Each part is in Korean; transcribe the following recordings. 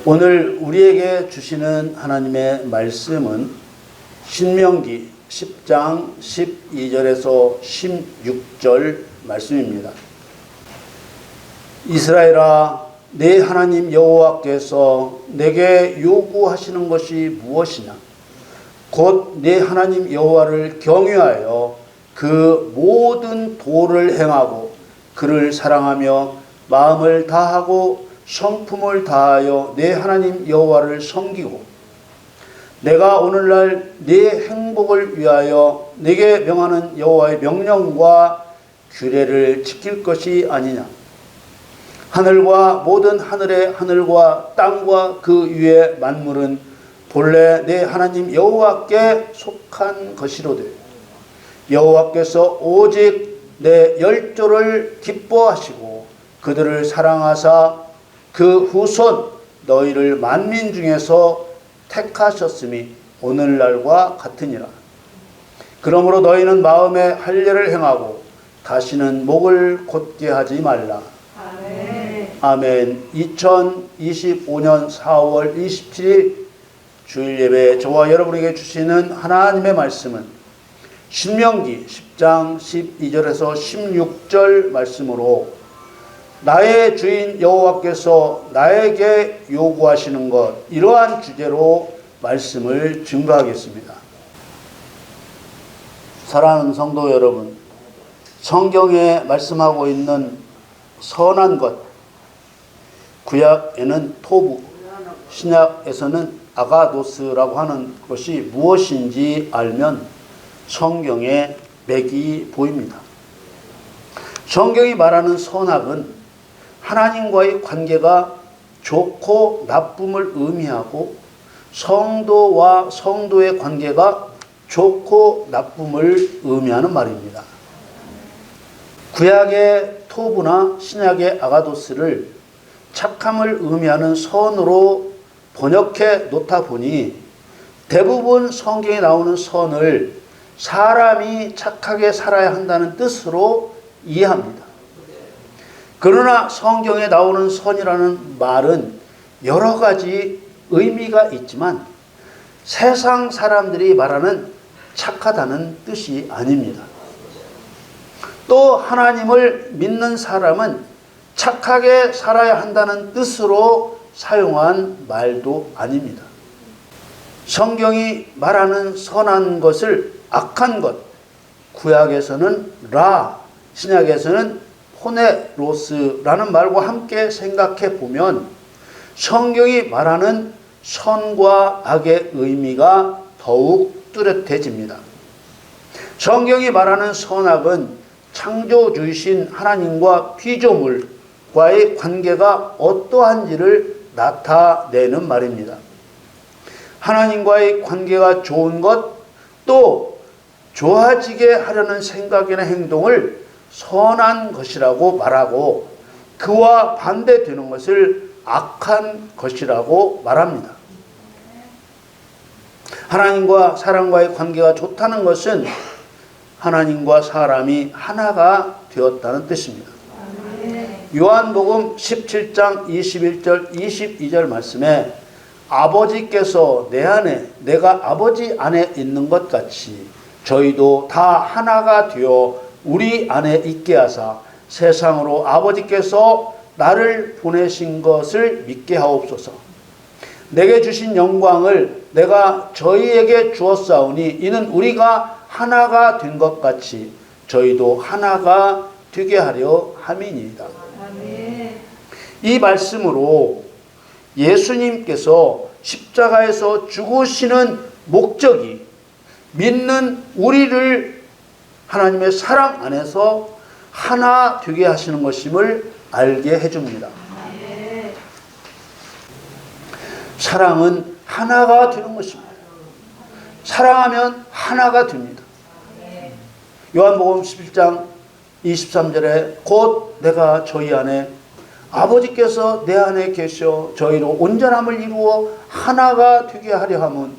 오늘 우리에게 주시는 하나님의 말씀은 신명기 10장 12절에서 16절 말씀입니다. 이스라엘아, 내 하나님 여호와께서 내게 요구하시는 것이 무엇이냐? 곧 내 하나님 여호와를 경외하여 그 모든 도를 행하고 그를 사랑하며 마음을 다하고 성품을 다하여 내 하나님 여호와를 섬기고 내가 오늘날 네 행복을 위하여 네게 명하는 여호와의 명령과 규례를 지킬 것이 아니냐. 하늘과 모든 하늘의 하늘과 땅과 그 위의 만물은 본래 내 하나님 여호와께 속한 것이로되 여호와께서 오직 내 열조를 기뻐하시고 그들을 사랑하사 그 후손 너희를 만민 중에서 택하셨음이 오늘날과 같으니라. 그러므로 너희는 마음에 할례를 행하고 다시는 목을 곧게 하지 말라. 아멘. 아멘. 2025년 4월 27일 주일 예배 저와 여러분에게 주시는 하나님의 말씀은 신명기 10장 12절에서 16절 말씀으로 나의 주인 여호와께서 나에게 요구하시는 것, 이러한 주제로 말씀을 증거하겠습니다. 사랑하는 성도 여러분, 성경에 말씀하고 있는 선한 것, 구약에는 토부, 신약에서는 아가도스라고 하는 것이 무엇인지 알면 성경에 맥이 보입니다. 성경이 말하는 선악은 하나님과의 관계가 좋고 나쁨을 의미하고 성도와 성도의 관계가 좋고 나쁨을 의미하는 말입니다. 구약의 토부나 신약의 아가도스를 착함을 의미하는 선으로 번역해 놓다 보니 대부분 성경에 나오는 선을 사람이 착하게 살아야 한다는 뜻으로 이해합니다. 그러나 성경에 나오는 선이라는 말은 여러 가지 의미가 있지만 세상 사람들이 말하는 착하다는 뜻이 아닙니다. 또 하나님을 믿는 사람은 착하게 살아야 한다는 뜻으로 사용한 말도 아닙니다. 성경이 말하는 선한 것을 악한 것, 구약에서는 라, 신약에서는 포네로스라는 말과 함께 생각해 보면 성경이 말하는 선과 악의 의미가 더욱 뚜렷해집니다. 성경이 말하는 선악은 창조주이신 하나님과 피조물과의 관계가 어떠한지를 나타내는 말입니다. 하나님과의 관계가 좋은 것, 또 좋아지게 하려는 생각이나 행동을 선한 것이라고 말하고 그와 반대되는 것을 악한 것이라고 말합니다. 하나님과 사람과의 관계가 좋다는 것은 하나님과 사람이 하나가 되었다는 뜻입니다. 요한복음 17장 21절 22절 말씀에 아버지께서 내 안에 내가 아버지 안에 있는 것 같이 저희도 다 하나가 되어 우리 안에 있게 하사 세상으로 아버지께서 나를 보내신 것을 믿게 하옵소서. 내게 주신 영광을 내가 저희에게 주었사오니 이는 우리가 하나가 된 것 같이 저희도 하나가 되게 하려 함이니이다. 이 말씀으로 예수님께서 십자가에서 죽으시는 목적이 믿는 우리를 하나님의 사랑 안에서 하나 되게 하시는 것임을 알게 해줍니다. 사랑은 하나가 되는 것입니다. 사랑하면 하나가 됩니다. 요한복음 11장 23절에 곧 내가 저희 안에 아버지께서 내 안에 계셔 저희로 온전함을 이루어 하나가 되게 하려 함은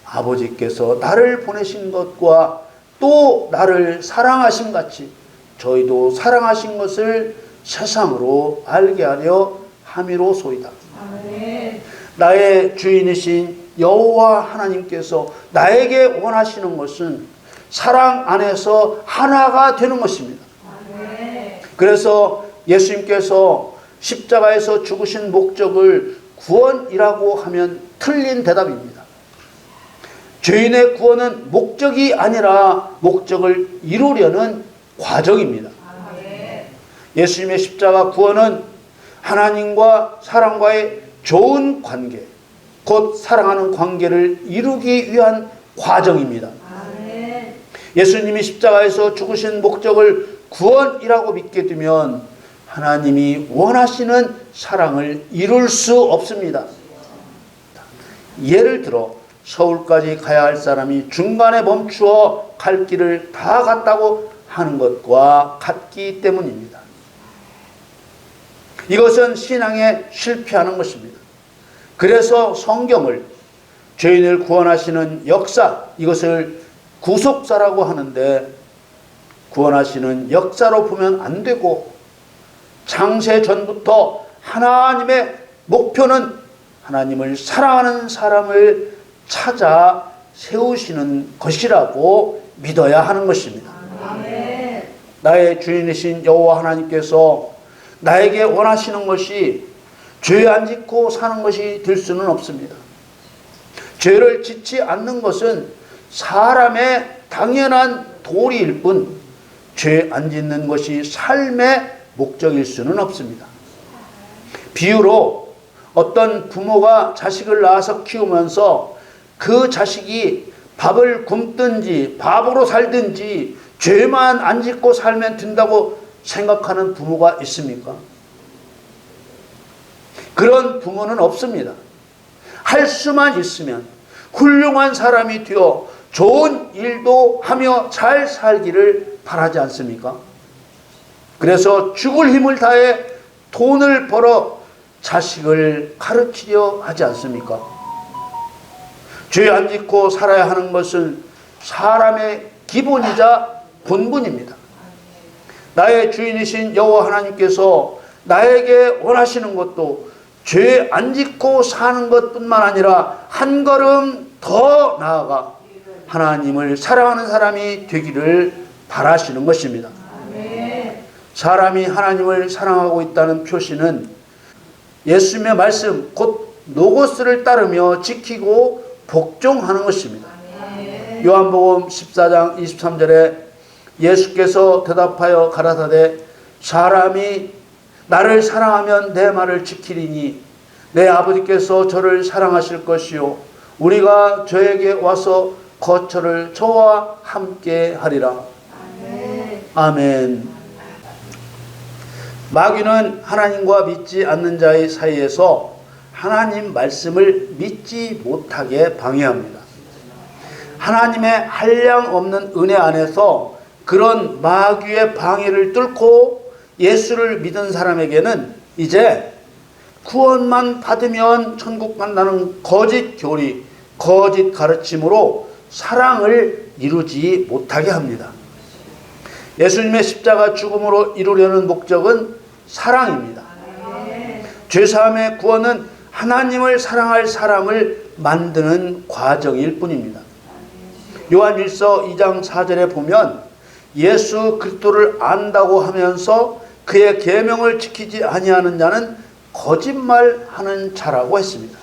아버지께서 나를 보내신 것과 또 나를 사랑하심 같이 저희도 사랑하신 것을 세상으로 알게 하려 함이로소이다. 아멘. 나의 주인이신 여호와 하나님께서 나에게 원하시는 것은 사랑 안에서 하나가 되는 것입니다. 아멘. 그래서 예수님께서 십자가에서 죽으신 목적을 구원이라고 하면 틀린 대답입니다. 죄인의 구원은 목적이 아니라 목적을 이루려는 과정입니다. 아멘. 예수님의 십자가 구원은 하나님과 사람과의 좋은 관계, 곧 사랑하는 관계를 이루기 위한 과정입니다. 아멘. 예수님이 십자가에서 죽으신 목적을 구원이라고 믿게 되면 하나님이 원하시는 사랑을 이룰 수 없습니다. 예를 들어 서울까지 가야 할 사람이 중간에 멈추어 갈 길을 다 갔다고 하는 것과 같기 때문입니다. 이것은 신앙에 실패하는 것입니다. 그래서 성경을 죄인을 구원하시는 역사, 이것을 구속사라고 하는데 구원하시는 역사로 보면 안 되고 창세 전부터 하나님의 목표는 하나님을 사랑하는 사람을 찾아 세우시는 것이라고 믿어야 하는 것입니다. 아멘. 나의 주인이신 여호와 하나님께서 나에게 원하시는 것이 죄 안 짓고 사는 것이 될 수는 없습니다. 죄를 짓지 않는 것은 사람의 당연한 도리일 뿐 죄 안 짓는 것이 삶의 목적일 수는 없습니다. 비유로 어떤 부모가 자식을 낳아서 키우면서 그 자식이 밥을 굶든지 밥으로 살든지 죄만 안 짓고 살면 된다고 생각하는 부모가 있습니까? 그런 부모는 없습니다. 할 수만 있으면 훌륭한 사람이 되어 좋은 일도 하며 잘 살기를 바라지 않습니까? 그래서 죽을 힘을 다해 돈을 벌어 자식을 가르치려 하지 않습니까? 죄 안 짓고 살아야 하는 것은 사람의 기본이자 본분입니다. 나의 주인이신 여호와 하나님께서 나에게 원하시는 것도 죄 안 짓고 사는 것뿐만 아니라 한 걸음 더 나아가 하나님을 사랑하는 사람이 되기를 바라시는 것입니다. 아멘. 사람이 하나님을 사랑하고 있다는 표시는 예수님의 말씀, 곧 로고스를 따르며 지키고 복종하는 것입니다. 아멘. 요한복음 14장 23절에 예수께서 대답하여 가라사대 사람이 나를 사랑하면 내 말을 지키리니 내 아버지께서 저를 사랑하실 것이요 우리가 저에게 와서 거처를 저와 함께 하리라. 아멘. 아멘. 마귀는 하나님과 믿지 않는 자의 사이에서 하나님 말씀을 믿지 못하게 방해합니다. 하나님의 한량없는 은혜 안에서 그런 마귀의 방해를 뚫고 예수를 믿은 사람에게는 이제 구원만 받으면 천국 간다는 거짓 교리, 거짓 가르침으로 사랑을 이루지 못하게 합니다. 예수님의 십자가 죽음으로 이루려는 목적은 사랑입니다. 죄사함의 구원은 하나님을 사랑할 사람을 만드는 과정일 뿐입니다. 요한일서 2장 4절에 보면 예수 그리스도를 안다고 하면서 그의 계명을 지키지 아니하는 자는 거짓말하는 자라고 했습니다.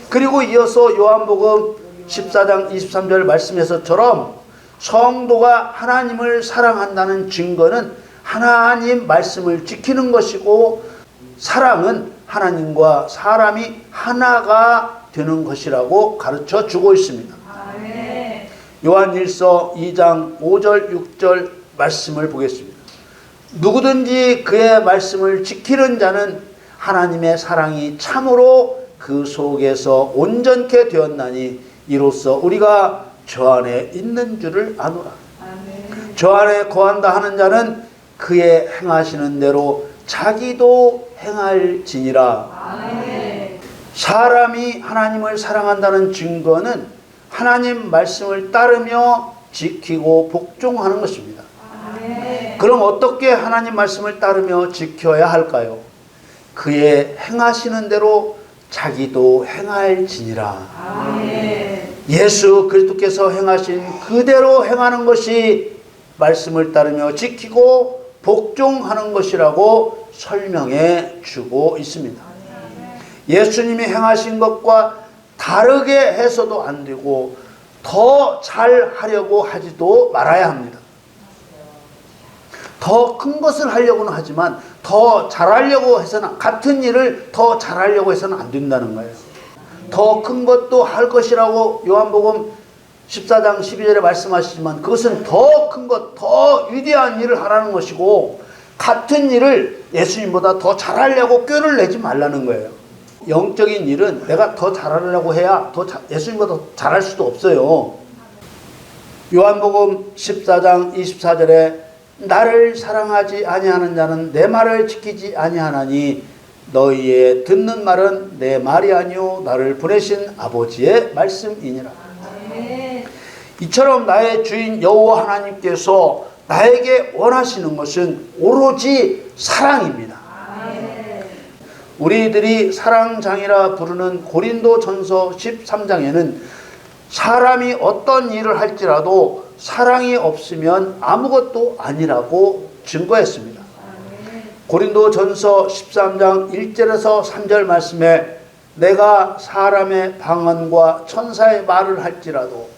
그리고 이어서 요한복음 14장 23절 말씀에서처럼 성도가 하나님을 사랑한다는 증거는 하나님 말씀을 지키는 것이고 사랑은 하나님과 사람이 하나가 되는 것이라고 가르쳐 주고 있습니다. 아멘. 요한일서 2장 5절 6절 말씀을 보겠습니다. 누구든지 그의 말씀을 지키는 자는 하나님의 사랑이 참으로 그 속에서 온전케 되었나니 이로써 우리가 저 안에 있는 줄을 아노라. 아멘. 저 안에 거한다 하는 자는 그의 행하시는 대로 자기도 행할지니라. 아멘. 사람이 하나님을 사랑한다는 증거는 하나님 말씀을 따르며 지키고 복종하는 것입니다. 아멘. 그럼 어떻게 하나님 말씀을 따르며 지켜야 할까요? 그의 행하시는 대로 자기도 행할지니라. 아멘. 예수 그리스도께서 행하신 그대로 행하는 것이 말씀을 따르며 지키고 복종하는 것이라고 설명해 주고 있습니다. 예수님이 행하신 것과 다르게 해서도 안 되고 더 잘하려고 하지도 말아야 합니다. 더 큰 것을 하려고는 하지만 더 잘하려고 해서는, 같은 일을 더 잘하려고 해서는 안 된다는 거예요. 더 큰 것도 할 것이라고 요한복음 14장 12절에 말씀하시지만 그것은 더 큰 것, 더 위대한 일을 하라는 것이고, 같은 일을 예수님보다 더 잘하려고 꾀를 내지 말라는 거예요. 영적인 일은 내가 더 잘하려고 해야 예수님보다 더 잘할 수도 없어요. 요한복음 14장 24절에 나를 사랑하지 아니하는 자는 내 말을 지키지 아니하나니 너희의 듣는 말은 내 말이 아니요 나를 보내신 아버지의 말씀이니라. 아멘. 이처럼 나의 주인 여호와 하나님께서 나에게 원하시는 것은 오로지 사랑입니다. 아멘. 우리들이 사랑장이라 부르는 고린도전서 13장에는 사람이 어떤 일을 할지라도 사랑이 없으면 아무것도 아니라고 증거했습니다. 고린도전서 13장 1절에서 3절 말씀에 내가 사람의 방언과 천사의 말을 할지라도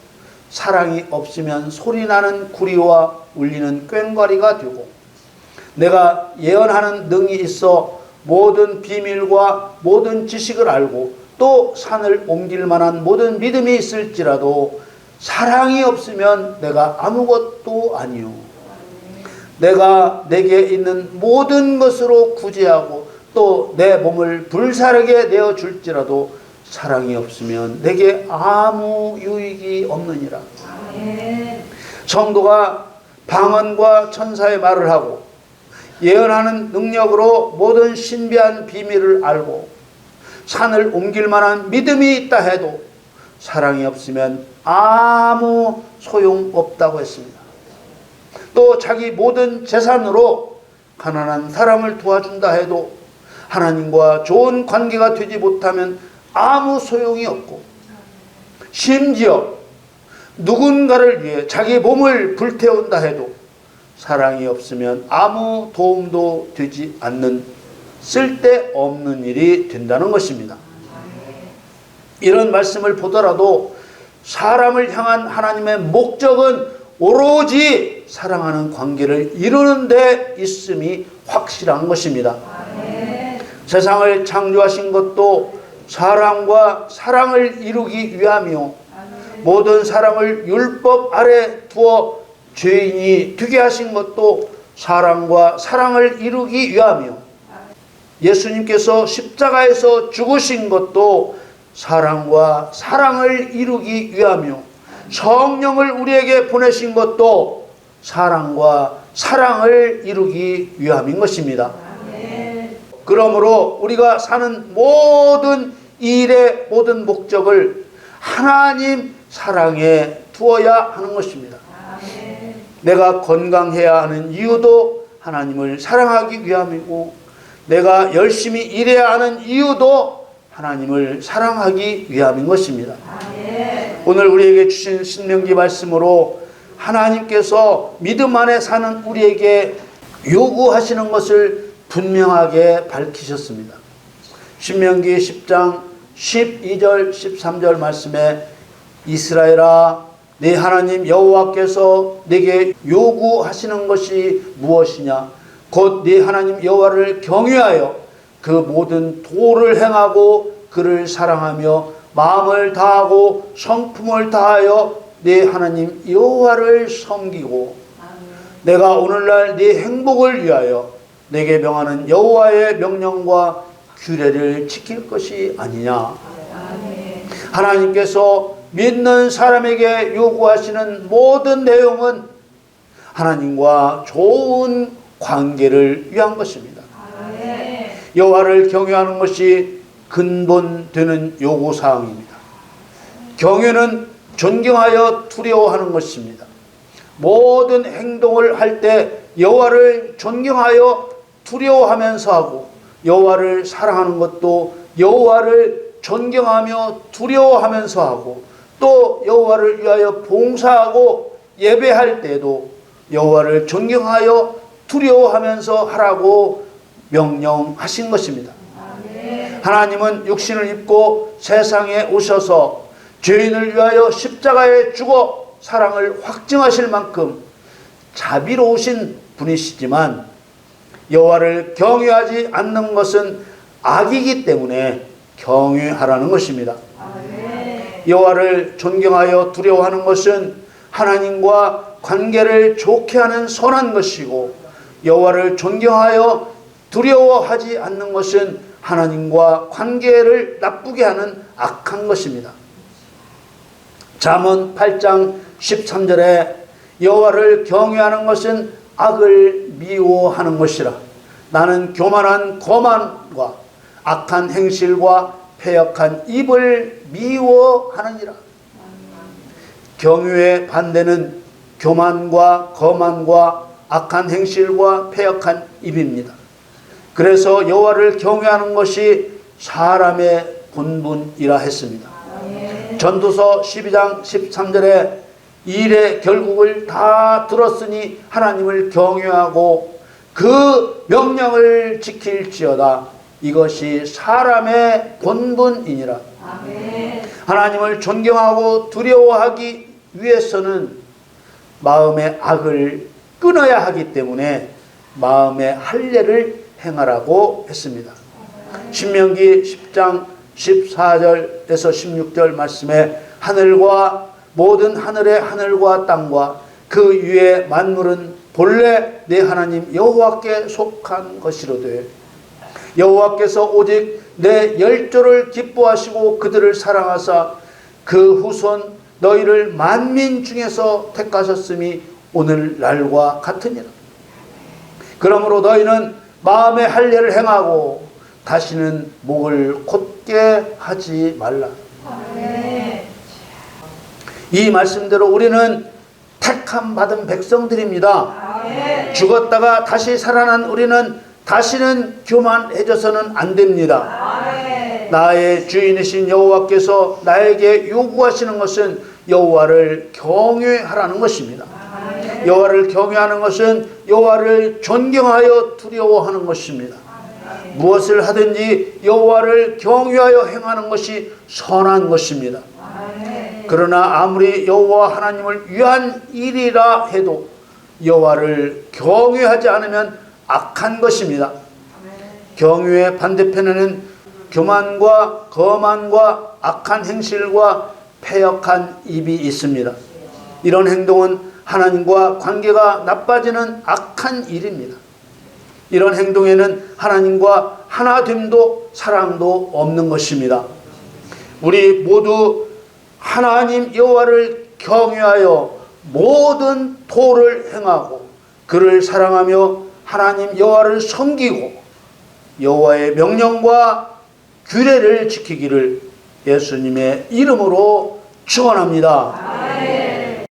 사랑이 없으면 소리나는 구리와 울리는 꽹과리가 되고, 내가 예언하는 능이 있어 모든 비밀과 모든 지식을 알고 또 산을 옮길 만한 모든 믿음이 있을지라도 사랑이 없으면 내가 아무것도 아니요. 내가 내게 있는 모든 것으로 구제하고 또 내 몸을 불사르게 내어줄지라도 사랑이 없으면 내게 아무 유익이 없느니라. 아멘. 성도가 방언과 천사의 말을 하고 예언하는 능력으로 모든 신비한 비밀을 알고 산을 옮길 만한 믿음이 있다 해도 사랑이 없으면 아무 소용없다고 했습니다. 또 자기 모든 재산으로 가난한 사람을 도와준다 해도 하나님과 좋은 관계가 되지 못하면 아무 소용이 없고, 심지어 누군가를 위해 자기 몸을 불태운다 해도 사랑이 없으면 아무 도움도 되지 않는 쓸데없는 일이 된다는 것입니다. 이런 말씀을 보더라도 사람을 향한 하나님의 목적은 오로지 사랑하는 관계를 이루는 데 있음이 확실한 것입니다. 세상을 창조하신 것도 사랑과 사랑을 이루기 위함이요, 모든 사람을 율법 아래 두어 죄인이 되게 하신 것도 사랑과 사랑을 이루기 위함이요, 예수님께서 십자가에서 죽으신 것도 사랑과 사랑을 이루기 위함이요, 성령을 우리에게 보내신 것도 사랑과 사랑을 이루기 위함인 것입니다. 그러므로 우리가 사는 모든 일의 모든 목적을 하나님 사랑에 두어야 하는 것입니다. 내가 건강해야 하는 이유도 하나님을 사랑하기 위함이고, 내가 열심히 일해야 하는 이유도 하나님을 사랑하기 위함인 것입니다. 오늘 우리에게 주신 신명기 말씀으로 하나님께서 믿음 안에 사는 우리에게 요구하시는 것을 분명하게 밝히셨습니다. 신명기 10장 12절 13절 말씀에 이스라엘아, 네 하나님 여호와께서 네게 요구하시는 것이 무엇이냐? 곧 네 하나님 여호와를 경외하여 그 모든 도를 행하고 그를 사랑하며 마음을 다하고 성품을 다하여 네 하나님 여호와를 섬기고, 내가 오늘날 네 행복을 위하여 내게 명하는 여호와의 명령과 규례를 지킬 것이 아니냐. 하나님께서 믿는 사람에게 요구하시는 모든 내용은 하나님과 좋은 관계를 위한 것입니다. 여호와를 경외하는 것이 근본되는 요구사항입니다. 경외는 존경하여 두려워하는 것입니다. 모든 행동을 할 때 여호와를 존경하여 두려워하면서 하고, 여호와를 사랑하는 것도 여호와를 존경하며 두려워하면서 하고, 또 여호와를 위하여 봉사하고 예배할 때도 여호와를 존경하여 두려워하면서 하라고 명령하신 것입니다. 하나님은 육신을 입고 세상에 오셔서 죄인을 위하여 십자가에 죽어 사랑을 확증하실 만큼 자비로우신 분이시지만, 여호와를 경외하지 않는 것은 악이기 때문에 경외하라는 것입니다. 여호와를 존경하여 두려워하는 것은 하나님과 관계를 좋게 하는 선한 것이고, 여호와를 존경하여 두려워하지 않는 것은 하나님과 관계를 나쁘게 하는 악한 것입니다. 잠언 8장 13절에 여호와를 경외하는 것은 악을 미워하는 것이라. 나는 교만한 거만과 악한 행실과 패역한 입을 미워하느니라. 경외의 반대는 교만과 거만과 악한 행실과 패역한 입입니다. 그래서 여호와를 경외하는 것이 사람의 본분이라 했습니다. 전도서 12장 13절에 일의 결국을 다 들었으니 하나님을 경외하고 그 명령을 지킬지어다. 이것이 사람의 본분이니라. 하나님을 존경하고 두려워하기 위해서는 마음의 악을 끊어야 하기 때문에 마음의 할례를 행하라고 했습니다. 신명기 10장 14절에서 16절 말씀에 하늘과 모든 하늘의 하늘과 땅과 그 위의 만물은 본래 내 하나님 여호와께 속한 것이로되 여호와께서 오직 내 열조를 기뻐하시고 그들을 사랑하사 그 후손 너희를 만민 중에서 택하셨음이 오늘날과 같으니라. 그러므로 너희는 마음의 할례를 행하고 다시는 목을 곧게 하지 말라. 이 말씀대로 우리는 택함 받은 백성들입니다. 죽었다가 다시 살아난 우리는 다시는 교만해져서는 안 됩니다. 나의 주인이신 여호와께서 나에게 요구하시는 것은 여호와를 경외하라는 것입니다. 여호와를 경외하는 것은 여호와를 존경하여 두려워하는 것입니다. 무엇을 하든지 여호와를 경외하여 행하는 것이 선한 것입니다. 그러나 아무리 여호와 하나님을 위한 일이라 해도 여호와를 경외하지 않으면 악한 것입니다. 경외의 반대편에는 교만과 거만과 악한 행실과 패역한 입이 있습니다. 이런 행동은 하나님과 관계가 나빠지는 악한 일입니다. 이런 행동에는 하나님과 하나됨도 사랑도 없는 것입니다. 우리 모두 하나님 여호와를 경외하여 모든 도를 행하고 그를 사랑하며 하나님 여호와를 섬기고 여호와의 명령과 규례를 지키기를 예수님의 이름으로 축원합니다.